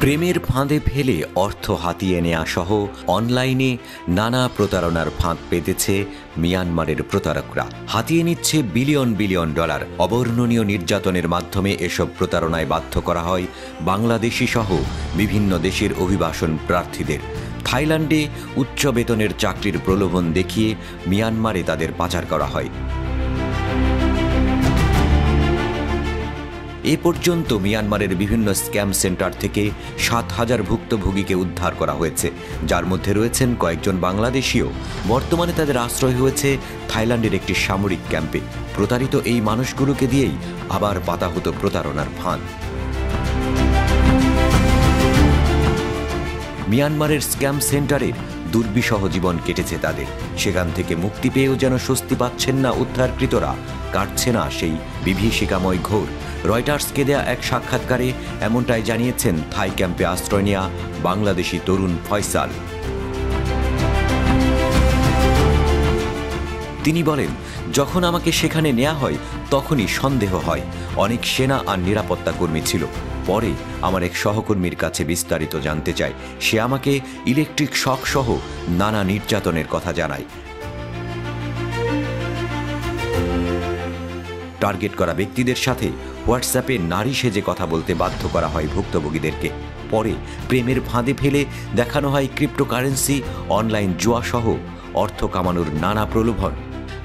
প্রেমের ফাঁদে ফেলে অর্থ হাতিয়ে নেওয়া সহ অনলাইনে নানা প্রতারণার ফাঁদ পেতেছে মিয়ানমারের প্রতারকরা। হাতিয়ে নিচ্ছে বিলিয়ন বিলিয়ন ডলার। অবর্ণনীয় নির্যাতনের মাধ্যমে এসব প্রতারণায় বাধ্য করা হয় বাংলাদেশি সহ বিভিন্ন দেশের অভিবাসন প্রার্থীদের। থাইল্যান্ডে উচ্চ বেতনের চাকরির প্রলোভন দেখিয়ে মিয়ানমারে তাদের পাচার করা হয়। এ পর্যন্ত মিয়ানমারের বিভিন্ন স্ক্যাম সেন্টার থেকে ৭,০০০ ভুক্তভোগীকে উদ্ধার করা হয়েছে, যার মধ্যে রয়েছেন কয়েকজন বাংলাদেশীও। বর্তমানে তাদের আশ্রয় হয়েছে থাইল্যান্ডের একটি সামরিক ক্যাম্পে। প্রতারিত এই মানুষগুলোকে দিয়েই আবার পাতা হতো প্রতারণার ফাঁদ। মিয়ানমারের স্ক্যাম সেন্টারের দুর্বিষহ জীবন কেটেছে তাদের। সেখান থেকে মুক্তি পেয়েও যেন স্বস্তি পাচ্ছেন না উদ্ধারকৃতরা, কাটছে না সেই বিভীষিকাময় ঘোর। রয়টার্সকে দেয়া এক সাক্ষাৎকারে এমনটাই জানিয়েছেন থাই ক্যাম্পে আশ্রয় নেওয়া বাংলাদেশি তরুণ ফয়সাল। তিনি বলেন, যখন আমাকে সেখানে নেওয়া হয় তখনই সন্দেহ হয়। অনেক সেনা আর নিরাপত্তা কর্মী ছিল। পরে আমার এক সহকর্মীর কাছে বিস্তারিত জানতে চায়। সে আমাকে ইলেকট্রিক শক সহ নানা নির্যাতনের কথা জানায়। টার্গেট করা ব্যক্তিদের সাথে হোয়াটসঅ্যাপে নারী সেজে কথা বলতে বাধ্য করা হয় ভুক্তভোগীদেরকে। পরে প্রেমের ফাঁদে ফেলে দেখানো হয় ক্রিপ্টোকারেন্সি, অনলাইন জুয়া সহ অর্থ কামানোর নানা প্রলোভন।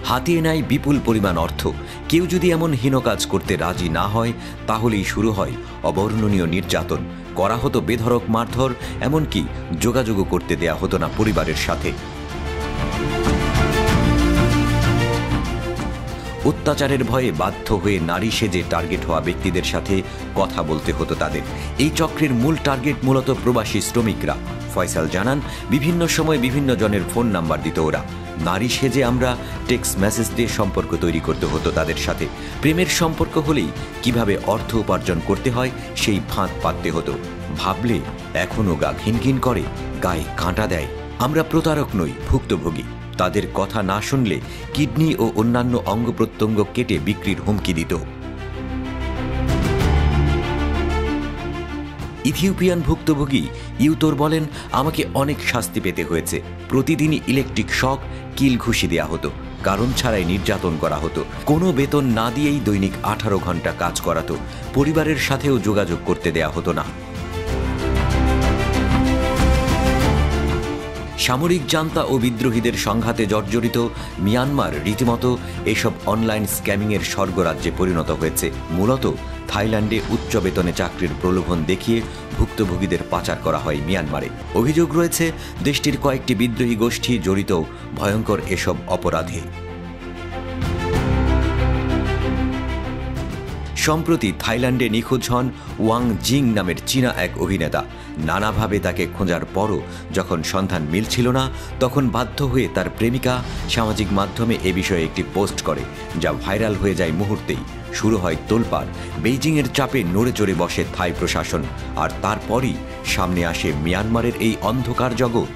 হাতিয়ে নেয় বিপুল পরিমাণ অর্থ। কেউ যদি এমন হীন কাজ করতে রাজি না হয় তাহলেই শুরু হয় অবর্ণনীয় নির্যাতন। করা হতো বেধড়ক মারধর, এমনকি যোগাযোগও করতে দেয়া হতো না পরিবারের সাথে। অত্যাচারের ভয়ে বাধ্য হয়ে নারী সেজে টার্গেট হওয়া ব্যক্তিদের সাথে কথা বলতে হতো তাদের। এই চক্রের মূল টার্গেট মূলত প্রবাসী শ্রমিকরা। ফয়সাল জানান, বিভিন্ন সময় বিভিন্ন জনের ফোন নাম্বার দিত ওরা। নারী সেজে আমরা টেক্সট মেসেজ দিয়ে সম্পর্ক তৈরি করতে হতো তাদের সাথে। প্রেমের সম্পর্ক হলেই কিভাবে অর্থ উপার্জন করতে হয় সেই ফাঁদ পাততে হতো। ভাবলে এখনও গা ঘিনঘিন করে, গায়ে কাঁটা দেয়। আমরা প্রতারক নই, ভুক্তভোগী। তাদের কথা না শুনলে কিডনি ও অন্যান্য অঙ্গ প্রত্যঙ্গ কেটে বিক্রির হুমকি দিত। ইথিওপিয়ান ভুক্তভোগী ইউতোর বলেন, আমাকে অনেক শাস্তি পেতে হয়েছে। প্রতিদিনই ইলেকট্রিক শক, কিল ঘুষি দেয়া হতো। কারণ ছাড়াই নির্যাতন করা হতো। কোনো বেতন না দিয়েই দৈনিক 18 ঘন্টা কাজ করাতো। পরিবারের সাথেও যোগাযোগ করতে দেয়া হতো না। সামরিক জান্তা ও বিদ্রোহীদের সংঘাতে জর্জরিত মিয়ানমার রীতিমতো এসব অনলাইন স্ক্যামিংয়ের স্বর্গরাজ্যে পরিণত হয়েছে। মূলত থাইল্যান্ডে উচ্চ বেতনে চাকরির প্রলোভন দেখিয়ে ভুক্তভোগীদের পাচার করা হয় মিয়ানমারে। অভিযোগ রয়েছে দেশটির কয়েকটি বিদ্রোহী গোষ্ঠী জড়িত ভয়ঙ্কর এসব অপরাধে। সম্প্রতি থাইল্যান্ডে নিখোঁজ হন ওয়াং জিং নামের চীনা এক অভিনেতা। নানাভাবে তাকে খোঁজার পরও যখন সন্ধান মিলছিল না, তখন বাধ্য হয়ে তার প্রেমিকা সামাজিক মাধ্যমে এ বিষয়ে একটি পোস্ট করে, যা ভাইরাল হয়ে যায় মুহূর্তেই। শুরু হয় তোলপাড়। বেইজিংয়ের চাপে নড়ে চড়ে বসে থাই প্রশাসন। আর তারপরই সামনে আসে মিয়ানমারের এই অন্ধকার জগৎ।